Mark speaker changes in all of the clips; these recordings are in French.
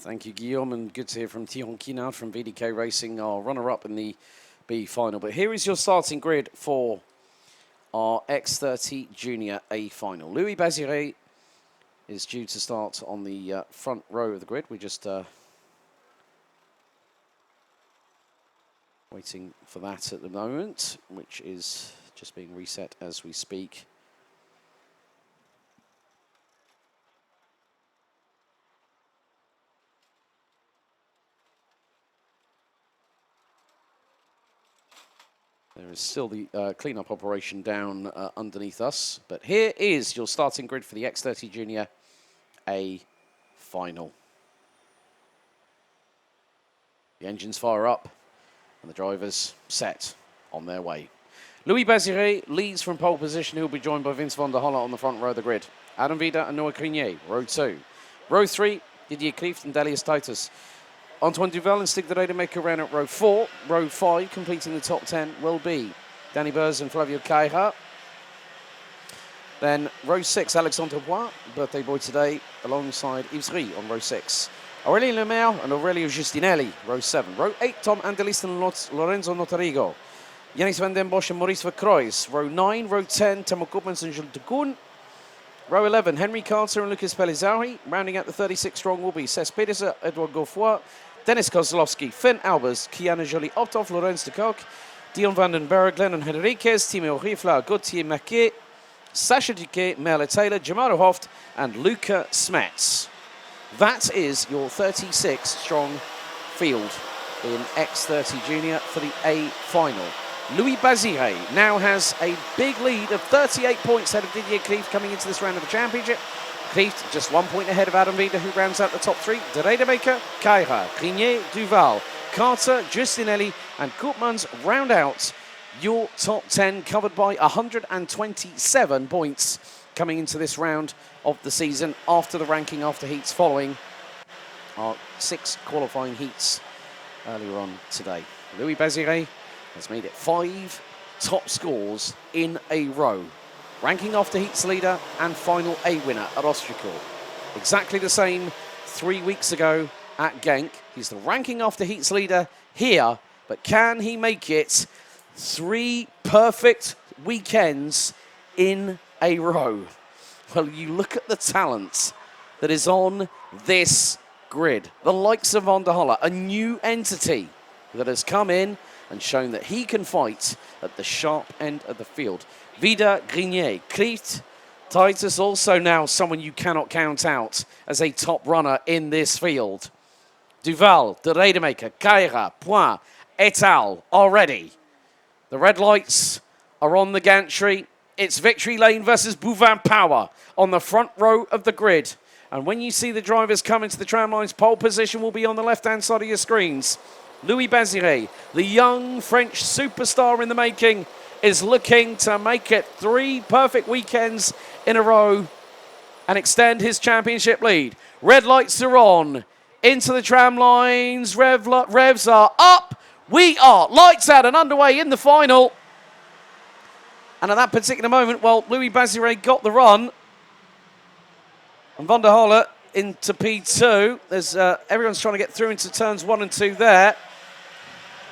Speaker 1: Thank you, Guillaume, and good to hear from Thierry Quinard from VDK Racing, our runner-up in the B final. But here is your starting grid for our X30 Junior A final. Louis Bazire is due to start on the front row of the grid. We're just waiting for that at the moment, which is just being reset as we speak. There is still the clean-up operation down underneath us. But here is your starting grid for the X30 Junior A final. The engines fire up and the drivers set on their way. Louis Bazire leads from pole position. He'll be joined by Vince van der Holle on the front row of the grid. Adam Vida and Noah Grenier, row 2. Row 3, Didier Klieft and Delius Titus. Antoine Duval and Stig de Rademaker ran at row 4. Row 5, completing the top 10, will be Danny Burz and Flavio Caira. Then row 6, Alexandre Bois, birthday boy today, alongside Yves Rie on row 6. Aurélien Lemaire and Aurelio Giustinelli, row 7. Row 8, Tom Andelist and Lorenzo Notarigo. Yannis van den Bosch and Maurice Verkruijs. Row 9, row 10, Timo Koopmans and Jules de Koen. Row 11, Henry Carter and Lucas Pellizzari. Rounding out the 36 strong will be Cesc Pedersen, Edouard Godefroy, Dennis Kozlowski, Finn Albers, Kiana Joly-Optov, Laurens de Kock, Dion van den Berg, Lennon Henriquez, Timo Riefla, Gauthier Maquet, Sacha Duquet, Merle Taylor, Jamaro Hoft, and Luca Smets. That is your 36 strong field in X30 Junior for the A final. Louis Bazire now has a big lead of 38 points ahead of Didier Klieft coming into this round of the championship. Klieft just 1 point ahead of Adam Vida, who rounds out the top 3. De Rademaker, Caira, Grenier, Duval, Carter, Giustinelli, and Koopmans round out your top 10, covered by 127 points coming into this round of the season after the ranking after heats following our 6 qualifying heats earlier on today. Louis Bazire has made it 5 top scores in a row. Ranking after heats leader and final A winner at Ostrico. Exactly the same 3 weeks ago at Genk. He's the ranking after heats leader here, but can he make it 3 perfect weekends in a row? Well, you look at the talent that is on this grid. The likes of Van der Holle, a new entity that has come in and shown that he can fight at the sharp end of the field. Vida, Grenier, Klieft, Titus, also now someone you cannot count out as a top runner in this field. Duval, De Rademaker, Caira, Point, et al. Already. The red lights are on the gantry. It's Victory Lane versus Bouvin Power on the front row of the grid. And when you see the drivers come into the tram lines, pole position will be on the left-hand side of your screens. Louis Bazire, the young French superstar in the making, is looking to make it 3 perfect weekends in a row and extend his championship lead. Red lights are on. Into the tram lines. Revs are up. We are lights out and underway in the final. And at that particular moment, well, Louis Bazire got the run. And Van der Holle into P2. There's everyone's trying to get through into turns 1 and 2 there.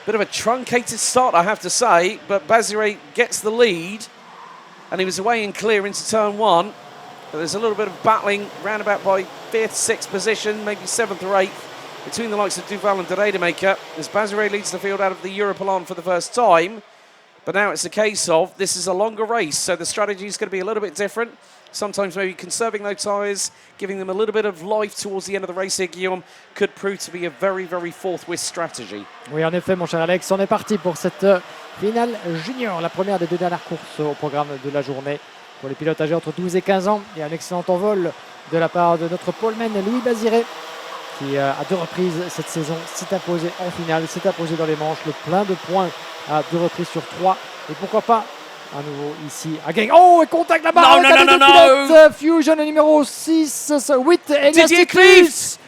Speaker 1: Bit of a truncated start, I have to say, but Bazire gets the lead, and he was away and clear into turn 1. But there's a little bit of battling roundabout by 5th, 6th position, maybe 7th or 8th, between the likes of Duval and De Rademaker, as Bazire leads the field out of the Europelan for the first time. But now it's a case of this is a longer race, so the strategy is going to be a little bit different. Sometimes maybe conserving those tyres, giving them a little bit of life towards the end of the race here, Guillaume, could prove to be a very, very forthwith strategy.
Speaker 2: Oui, en effet, mon cher Alex, on est parti pour cette finale junior, la première des 2 dernières courses au programme de la journée pour les pilotes âgés entre 12 et 15 ans. Et un excellent envol de la part de notre poleman Louis Bazire, qui à 2 reprises cette saison s'est imposé en finale, s'est imposé dans les manches, le plein de points à 2 reprises sur 3. Et pourquoi pas à nouveau ici à Genk. Oh, et contact là-bas avec un pilote Fusion numéro 6, 8, Elias Titus.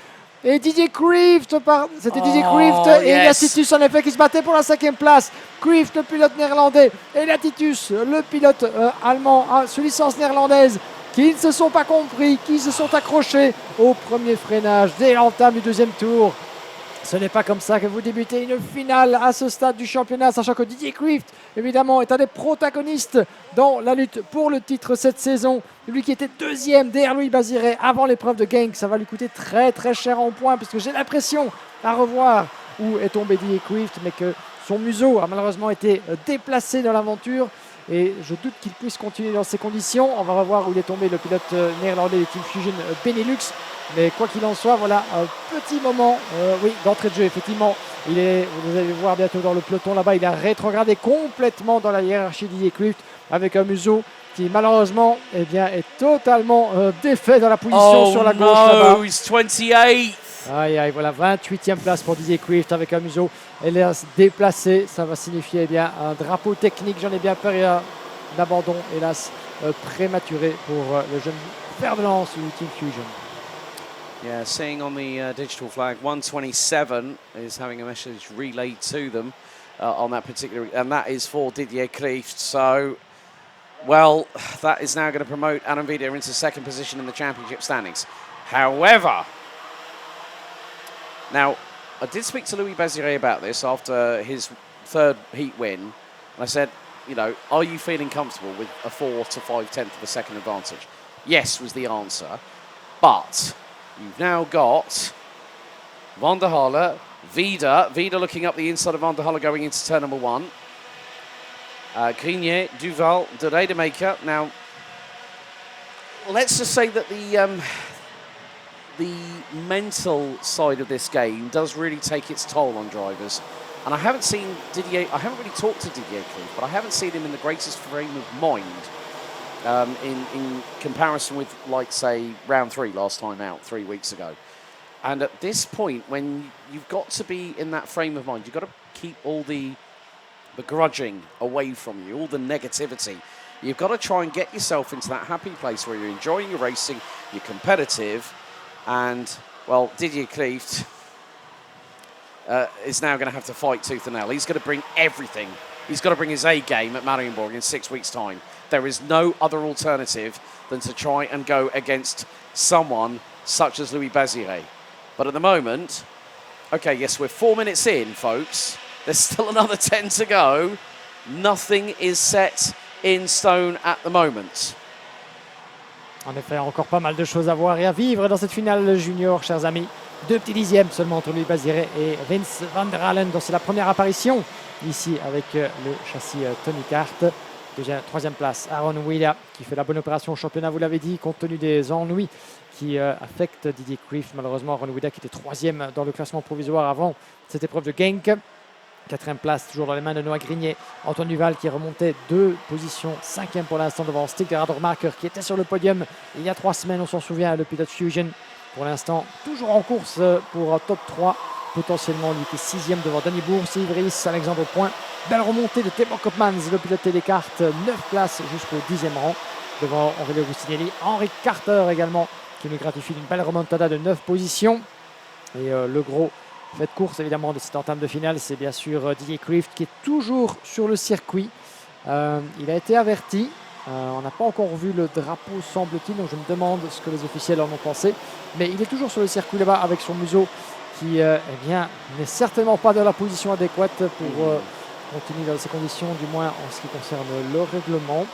Speaker 2: Et Didier Klieft, c'était Didier Klieft et Elias Titus en effet qui se battait pour la 5e place. Klieft, le pilote néerlandais, Elias Titus, le pilote allemand sur licence néerlandaise, qui ne se sont pas compris, qui se sont accrochés au premier freinage dès l'entame du deuxième tour. Ce n'est pas comme ça que vous débutez une finale à ce stade du championnat, sachant que Didier Quirft, évidemment, est un des protagonistes dans la lutte pour le titre cette saison. Lui qui était deuxième derrière Louis Baziré avant l'épreuve de Genk, ça va lui coûter très très cher en points, puisque j'ai l'impression à revoir où est tombé Didier Quirft, mais que son museau a malheureusement été déplacé dans l'aventure. Et je doute qu'il puisse continuer dans ces conditions. On va revoir où il est tombé le pilote néerlandais de Team Fusion Benelux. Mais quoi qu'il en soit, voilà un petit moment d'entrée de jeu. Effectivement, vous allez le voir bientôt dans le peloton là-bas. Il a rétrogradé complètement dans la hiérarchie Didier Quirft avec un museau qui malheureusement est totalement défait dans la position sur la gauche là-bas.
Speaker 1: Oh no, he's 28th.
Speaker 2: Aïe, aïe, voilà, 28e place pour Didier Quirft avec un museau hélas déplacé. Ça va signifier un drapeau technique. J'en ai bien peur. Il y a un abandon, hélas, prématuré pour le jeune fer de lance du Team Fusion.
Speaker 1: Yeah, seeing on the digital flag, 127 is having a message relayed to them on that particular, and that is for Didier Quirft. So, well, that is now going to promote Adam Vida into second position in the championship standings. However, now, I did speak to Louis Baziré about this after his third heat win, and I said, you know, are you feeling comfortable with a 4 to 5/10 of a second advantage? Yes was the answer, but you've now got Van der Halle, Vida looking up the inside of Van der Halle going into turn number 1. Grenier, Duval, De Rademaker. Now, let's just say that the mental side of this game does really take its toll on drivers. And I haven't seen Didier, I haven't really talked to Didier Quirft, but I haven't seen him in the greatest frame of mind in comparison with, like, say, round 3 last time out 3 weeks ago. And at this point, when you've got to be in that frame of mind, you've got to keep all the grudging away from you, all the negativity. You've got to try and get yourself into that happy place where you're enjoying your racing, you're competitive, and, well, Didier Quirft is now going to have to fight tooth and nail. He's going to bring everything. He's got to bring his A game at Marienborg in 6 weeks' time. There is no other alternative than to try and go against someone such as Louis Baziré. But at the moment, okay, yes, we're 4 minutes in, folks. There's still another 10 to go. Nothing is set in stone at the moment.
Speaker 2: En effet, encore pas mal de choses à voir et à vivre dans cette finale junior, chers amis. 2 petits dixièmes seulement entre Louis Baziré et Vince van der Halen, dont c'est la première apparition ici avec le châssis Tony Kart. Troisième place, Aaron Willa qui fait la bonne opération au championnat, vous l'avez dit, compte tenu des ennuis qui affectent Didier Quirft. Malheureusement, Aaron Willa qui était 3e dans le classement provisoire avant cette épreuve de Genk. 4e place, toujours dans les mains de Noah Grenier. Antoine Duval qui remontait 2 positions, 5e pour l'instant devant Stig Rademacher qui était sur le podium il y a 3 semaines, on s'en souvient, le pilote Fusion. Pour l'instant, toujours en course pour un top 3. Potentiellement, lui qui est 6e devant Danny Bourse, Ivris, Alexandre Point. Belle remontée de Timo Koopmans, le pilote Télécart, 9 places jusqu'au 10e rang devant Aurelio Rustinelli. Henri Carter également qui nous gratifie d'une belle remontada de 9 positions. Et le gros fait de course évidemment de cette entame de finale, c'est bien sûr Didier Quirft qui est toujours sur le circuit. Il a été averti. On n'a pas encore vu le drapeau, semble-t-il, donc je me demande ce que les officiels en ont pensé. Mais il est toujours sur le circuit là-bas avec son museau qui n'est certainement pas dans la position adéquate pour continuer dans ces conditions, du moins en ce qui concerne le règlement.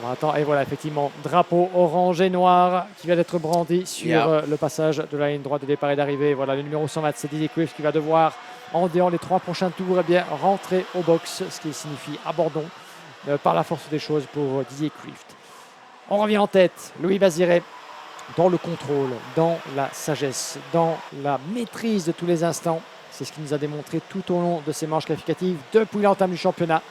Speaker 2: On attend, et voilà, effectivement, drapeau orange et noir qui vient d'être brandi sur le passage de la ligne droite de départ et d'arrivée. Voilà, le numéro 120, c'est Didier Quirft qui va devoir, en déant les 3 prochains tours, rentrer au box, ce qui signifie abandon par la force des choses pour Didier Quirft. On revient en tête, Louis Baziré, dans le contrôle, dans la sagesse, dans la maîtrise de tous les instants. C'est ce qu'il nous a démontré tout au long de ces manches qualificatives depuis l'entame du championnat.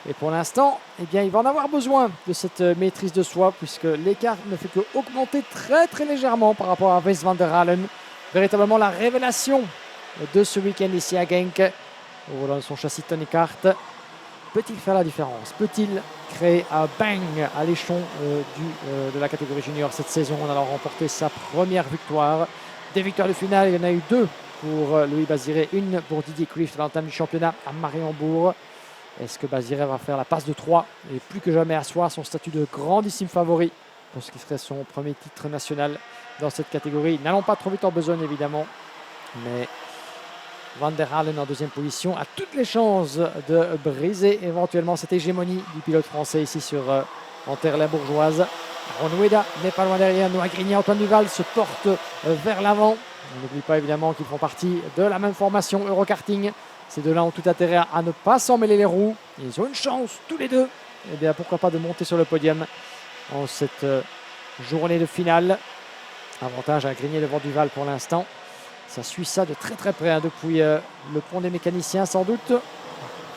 Speaker 2: Et pour l'instant, il va en avoir besoin de cette maîtrise de soi, puisque l'écart ne fait qu'augmenter très très légèrement par rapport à Vince van der Halen. Véritablement la révélation de ce week-end ici à Genk. Au volant de son châssis Tony Kart. Peut-il faire la différence? Peut-il créer un bang à l'échelon de la catégorie junior cette saison en allant remporter sa première victoire? Des victoires de finale, il y en a eu 2 pour Louis Baziré, une pour Didier Quirft à l'entame du championnat à Mariembourg. Est-ce que Baziré va faire la passe de 3 et plus que jamais asseoir son statut de grandissime favori pour ce qui serait son premier titre national dans cette catégorie. N'allons pas trop vite en besogne évidemment, mais Van der Halen en deuxième position a toutes les chances de briser éventuellement cette hégémonie du pilote français ici en terre limbourgeoise. Aaron Weda n'est pas loin derrière. Noah Grigny, Antoine Duval se portent vers l'avant. On n'oublie pas évidemment qu'ils font partie de la même formation Eurokarting. Ces deux-là ont tout intérêt à ne pas s'en mêler les roues. Ils ont une chance tous les deux. Et bien pourquoi pas de monter sur le podium en cette journée de finale. Avantage à Grigny devant Duval pour l'instant. Ça suit ça de très très près depuis le pont des mécaniciens sans doute.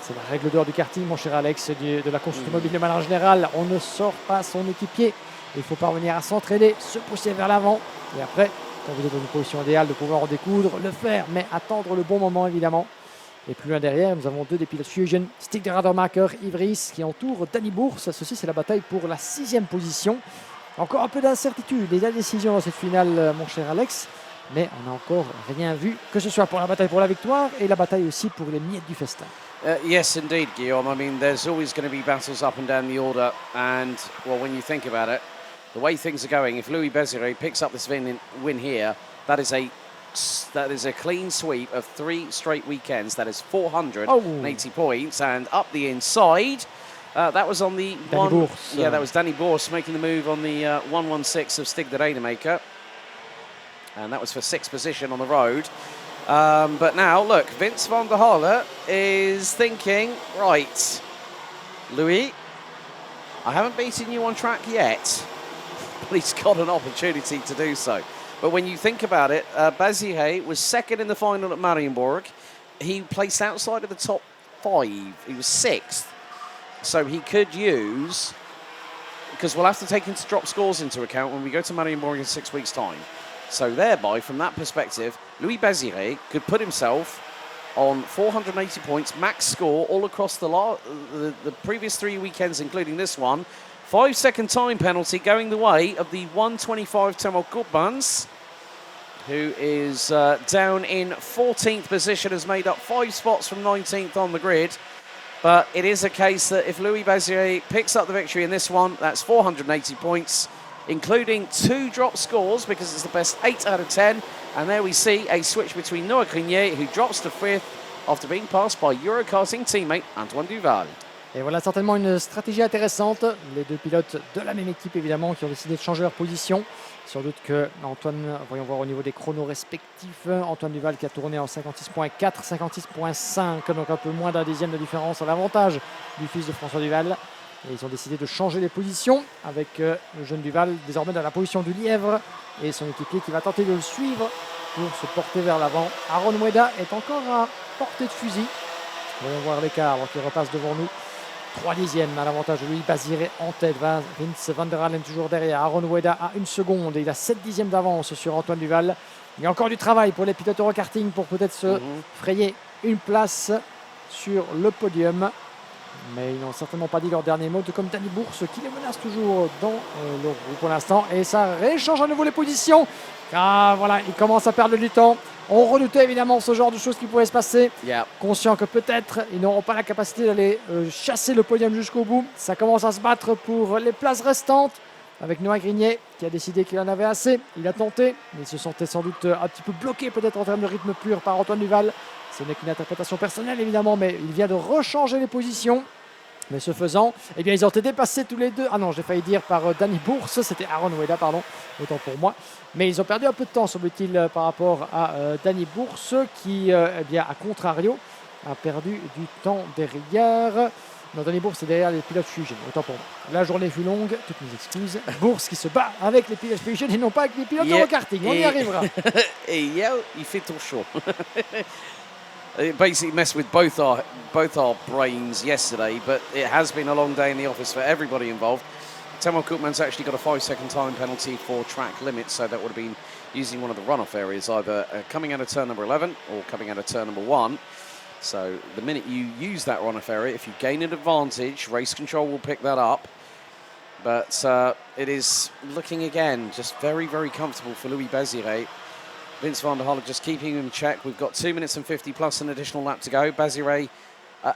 Speaker 2: C'est la règle d'or du karting, mon cher Alex, de la course automobile de manière générale. On ne sort pas son équipier. Il faut parvenir à s'entraîner, se pousser vers l'avant. Et après, quand vous êtes dans une position idéale, de pouvoir en découdre, le faire, mais attendre le bon moment évidemment. Et plus loin derrière, nous avons deux des pilotes Fusion, Stig de Radermacher, Ivries, qui entourent Danny Bourse. Ceci, c'est la bataille pour la 6e position. Encore un peu d'incertitude et d'indécision dans cette finale, mon cher Alex. Mais on n'a encore rien vu, que ce soit pour la bataille pour la victoire et la bataille aussi pour les miettes du festin.
Speaker 1: Yes, indeed, Guillaume. I mean, there's always going to be battles up and down the order. And, well, when you think about it, the way things are going, if Louis Béziré picks up this win here, that is a clean sweep of 3 straight weekends. That is 480 points. And up the inside, that was on the that was Danny Bourse making the move on the 116 of Stig de Radermacher. And that was for 6th position on the road. But now, look, Vince van der Halle is thinking, right, Louis, I haven't beaten you on track yet, but he's got an opportunity to do so. But when you think about it, Béziré was 2nd in the final at Marienborg. He placed outside of the top 5. He was 6th. So he could use, because we'll have to take drop scores into account when we go to Marienborg in 6 weeks' time. So thereby, from that perspective, Louis Béziré could put himself on 480 points, max score all across the previous 3 weekends, including this one. 5-second time penalty going the way of the 125 Timo Koopmans, who is down in 14th position, has made up 5 spots from 19th on the grid. But it is a case that if Louis Béziré picks up the victory in this one, that's 480 points, including 2 drop scores because it's the best 8 out of 10. And there we see a switch between Noah Grigny, who drops to 5th after being passed by Eurokarting teammate Antoine Duval.
Speaker 2: Et voilà certainement une stratégie intéressante. Les deux pilotes de la même équipe évidemment qui ont décidé de changer leur position. Sans doute que Antoine, voyons voir au niveau des chronos respectifs, Antoine Duval qui a tourné en 56.4, 56.5, donc un peu moins d'un dixième de différence à l'avantage du fils de François Duval. Et ils ont décidé de changer les positions avec le jeune Duval désormais dans la position du lièvre et son équipier qui va tenter de le suivre pour se porter vers l'avant. Aaron Weda est encore à portée de fusil. Voyons voir l'écart avant qu'il repasse devant nous. 3 dixièmes à l'avantage de Louis Béziré en tête. Vince van der Halen toujours derrière. Aaron Weda à 1 seconde et il a 7 dixièmes d'avance sur Antoine Duval. Il y a encore du travail pour les pilotes Eurokarting pour peut-être se frayer une place sur le podium. Mais ils n'ont certainement pas dit leur dernier mot, tout comme Danny Bourse qui les menace toujours dans le groupe pour l'instant. Et ça réchange à nouveau les positions. Ah voilà, ils commencent à perdre du temps. On redoutait évidemment ce genre de choses qui pouvaient se passer. Conscient que peut-être ils n'auront pas la capacité d'aller chasser le podium jusqu'au bout. Ça commence à se battre pour les places restantes. Avec Noah Grigny qui a décidé qu'il en avait assez. Il a tenté, mais il se sentait sans doute un petit peu bloqué peut-être en termes de rythme pur par Antoine Duval. Ce n'est qu'une interprétation personnelle évidemment, mais il vient de rechanger les positions. Mais ce faisant, eh bien, ils ont été dépassés tous les deux. Ah non, j'ai failli dire par Danny Bourse, c'était Aaron Weda, pardon, autant pour moi. Mais ils ont perdu un peu de temps, semble-t-il, par rapport à Danny Bourse, qui, eh bien, à contrario, a perdu du temps derrière. Non, Danny Bourse est derrière les pilotes Fusion, autant pour moi. La journée fut longue, toutes mes excuses. Bourse qui se bat avec les pilotes Fusion et non pas avec les pilotes de karting. On y arrivera.
Speaker 1: Et il fait tout chaud. It basically messed with both our brains yesterday, but it has been a long day in the office for everybody involved. Timo Koopmans actually got a 5-second time penalty for track limits, so that would have been using one of the runoff areas, either coming out of turn number 11 or coming out of turn number 1. So the minute you use that runoff area, if you gain an advantage, race control will pick that up. But it is looking again just very, very comfortable for Louis Béziré. Vince van der Halle just keeping him in check. We've got 2 minutes and 50 plus an additional lap to go. Béziré,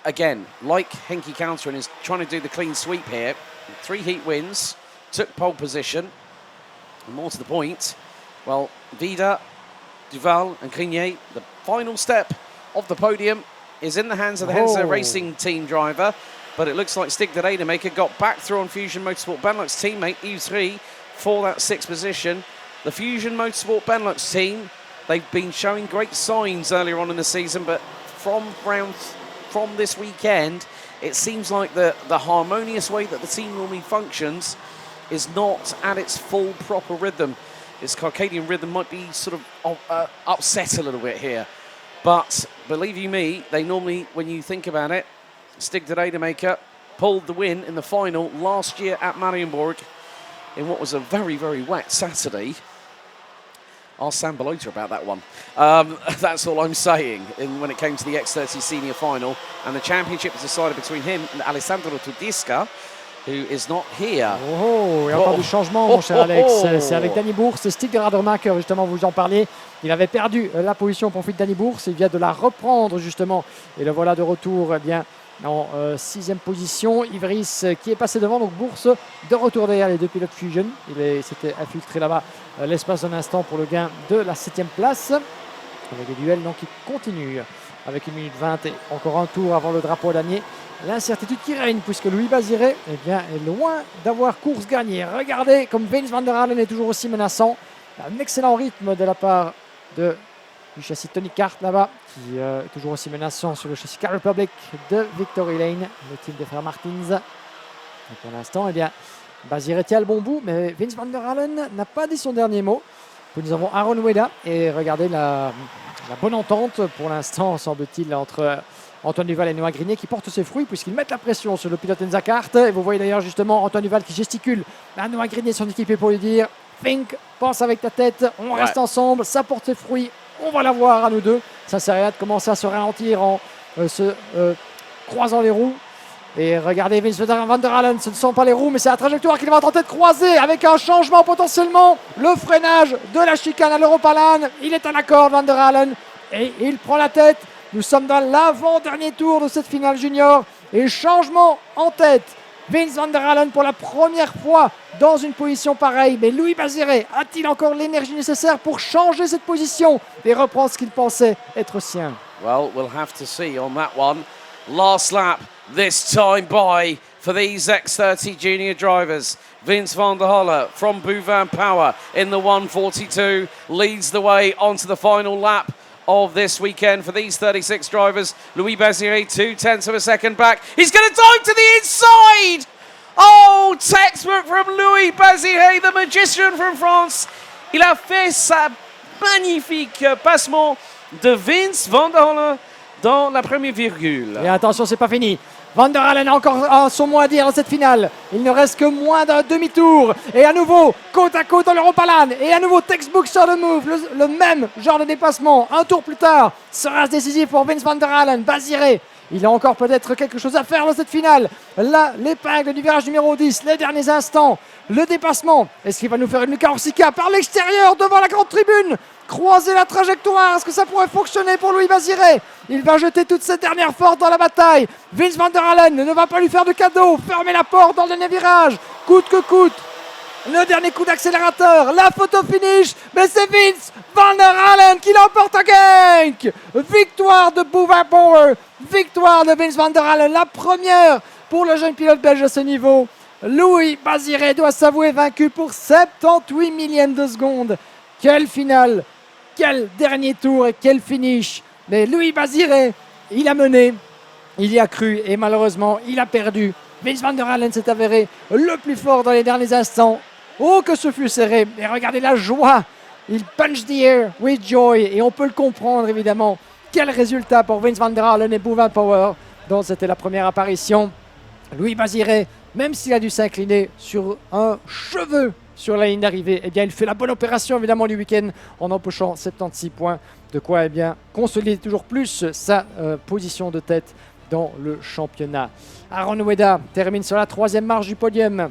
Speaker 1: again, like Henki Counter, is trying to do the clean sweep here. 3 heat wins, took pole position. And more to the point, well, Vida, Duval and Grenier, the final step of the podium is in the hands of the Henser Racing team driver, but it looks like Stig de Rademaker got back through on Fusion Motorsport Benelux teammate Yves Rie for that 6th position. The Fusion Motorsport Benelux team, they've been showing great signs earlier on in the season, but from this weekend, it seems like the harmonious way that the team normally functions is not at its full proper rhythm. Its Circadian rhythm might be sort of upset a little bit here. But believe you me, they normally, when you think about it, Stig de Rademaker pulled the win in the final last year at Marienborg in what was a very, very wet Saturday. Ask Sam Balota about that one. That's all I'm saying when it came to the X30 senior final. And the championship was decided between him and Alessandro Tudisca, who is not here.
Speaker 2: Il y a encore du changement, mon cher Alex. C'est avec Danny Bourse, Stig de Rademaker, justement, vous en parliez. Il avait perdu la position au profit de Danny Bourse. Il vient de la reprendre, justement. Et le voilà de retour, eh bien, en 6e position. Ivris qui est passé devant, donc Bourse de retour derrière les deux pilotes Fusion. Il s'était infiltré là-bas l'espace d'un instant pour le gain de la 7e place. Avec des duels donc, qui continuent avec 1 minute 20 et encore un tour avant le drapeau à damier. L'incertitude qui règne puisque Louis Baziré est loin d'avoir course gagnée. Regardez comme Vince van der Halen est toujours aussi menaçant. Un excellent rythme de la part du châssis Tony Kart là-bas, qui est toujours aussi menaçant sur le châssis Car Republic de Victory Lane, le team des frères Martins. Et pour l'instant, Baziré tient le bon bout, mais Vince van der Halen n'a pas dit son dernier mot. Nous avons Aaron Weda et regardez la bonne entente pour l'instant, semble-t-il, entre Antoine Duval et Noah Grenier qui portent ses fruits puisqu'ils mettent la pression sur le pilote Enza Kart. Et vous voyez d'ailleurs justement Antoine Duval qui gesticule à Noah Grenier, son équipier, pour lui dire Think, pense avec ta tête, on reste ensemble, ça porte ses fruits, on va la voir à nous deux. Ça sert à rien de commencer à se ralentir en se croisant les roues. Et regardez Vince van der Halen, ce ne sont pas les roues mais c'est la trajectoire qu'il va tenter de croiser avec un changement potentiellement. Le freinage de la chicane à l'Europalan, il est à la corde van der Halen et il prend la tête. Nous sommes dans l'avant-dernier tour de cette finale junior et changement en tête. Vince van der Halen pour la première fois dans une position pareille. Mais Louis Baziré a-t-il encore l'énergie nécessaire pour changer cette position et reprendre ce qu'il pensait être sien?
Speaker 1: Well, we'll have to see on that one. Last lap this time by for these X30 junior drivers. Vince van der Holle from Bouvin Power in the 142 leads the way onto the final lap of this weekend for these 36 drivers. Louis Baziré 0.2 of a second back. He's going to dive to the inside! Oh, textbook from Louis Baziré, the magician from France. Il a fait sa magnifique passement de Vince van der Holle dans la première virgule.
Speaker 2: Et attention, c'est pas fini. Van der Halen a encore son mot à dire dans cette finale. Il ne reste que moins d'un demi-tour. Et à nouveau, côte à côte dans l'Europalan. Et à nouveau, textbook sur le move. Le même genre de dépassement. Un tour plus tard, sera décisif pour Vince van der Halen. Baziré, il a encore peut-être quelque chose à faire dans cette finale. Là, l'épingle du virage numéro 10, les derniers instants. Le dépassement. Est-ce qu'il va nous faire une Luca Orsica par l'extérieur devant la grande tribune? Croiser la trajectoire, est-ce que ça pourrait fonctionner pour Louis Baziré? Il va jeter toutes ses dernières forces dans la bataille. Vince van der Halen ne va pas lui faire de cadeau. Fermer la porte dans le dernier virage, coûte que coûte. Le dernier coup d'accélérateur, la photo finish, mais c'est Vince van der Halen qui l'emporte à Genk. Victoire de Bouvin Power, victoire de Vince van der Halen, la première pour le jeune pilote belge à ce niveau. Louis Baziré doit s'avouer vaincu pour 78 millièmes de seconde. Quelle finale, quel dernier tour et quel finish. Mais Louis Baziré, il a mené, il y a cru et malheureusement, il a perdu. Vince van der Halen s'est avéré le plus fort dans les derniers instants. Oh, que ce fut serré. Et regardez la joie. Il punch the air with joy. Et on peut le comprendre, évidemment. Quel résultat pour Vince van der Halen et Bouvin Power. Donc, c'était la première apparition. Louis Baziré, même s'il a dû s'incliner sur un cheveu sur la ligne d'arrivée, eh bien, il fait la bonne opération évidemment du week-end en empochant 76 points, de quoi consolider toujours plus sa position de tête dans le championnat. Aaron Weda termine sur la 3e marche du podium.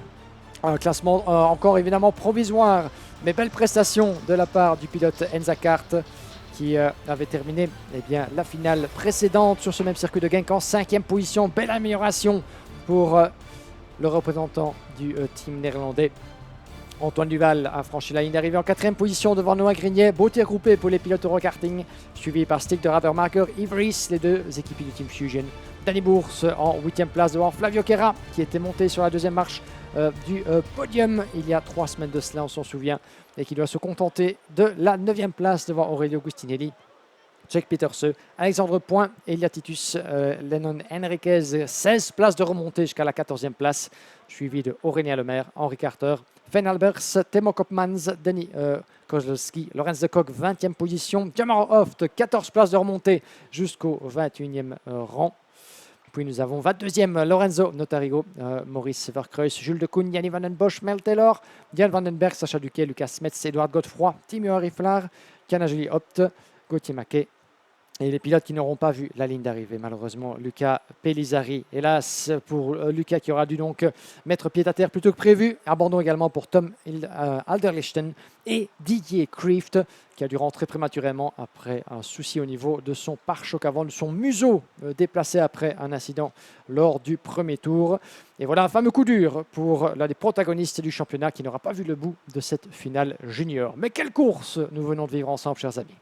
Speaker 2: Un classement encore évidemment provisoire, mais belle prestation de la part du pilote Enza Kart qui avait terminé la finale précédente sur ce même circuit de Genk en 5e position. Belle amélioration pour le représentant du team néerlandais Antoine Duval a franchi la ligne d'arrivée en 4e position devant Noah Grignet. Beau tir groupé pour les pilotes Eurokarting, suivi par Stig de Radermacher, Yves Ries, les deux équipiers du Team Fusion. Danny Bourse en 8e place devant Flavio Quera, qui était monté sur la 2e marche du podium il y a 3 semaines de cela, on s'en souvient, et qui doit se contenter de la 9e place devant Aurelio Gustinelli. Jake Peterse, Alexandre Point, Elia Titus, Lennon Henriquez, 16 places de remontée jusqu'à la 14e place, suivi de Aurélien Lemaire, Henri Carter, Fen Albers, Timo Koopmans, Denis Kozlowski, Lorenz de Kock, 20e position, Jamar Hoft, 14 places de remontée jusqu'au 21e rang. Puis nous avons 22e Lorenzo Notarigo, Maurice Verkreuz, Jules de Koen, Yanni Van den Bosch, Mel Taylor, Diane Vandenberg, Sacha Duquet, Lucas Metz, Edouard Godefroy, Timo Hariflar, Kanajeli Hopt, Gauthier Maquet. Et les pilotes qui n'auront pas vu la ligne d'arrivée, malheureusement, Luca Pellizzari. Hélas pour Luca qui aura dû donc mettre pied à terre plus tôt que prévu. Abandon également pour Tom Alderlichten et Didier Kreeft qui a dû rentrer prématurément après un souci au niveau de son pare-choc avant, de son museau déplacé après un incident lors du premier tour. Et voilà un fameux coup dur pour l'un des protagonistes du championnat qui n'aura pas vu le bout de cette finale junior. Mais quelle course nous venons de vivre ensemble, chers amis.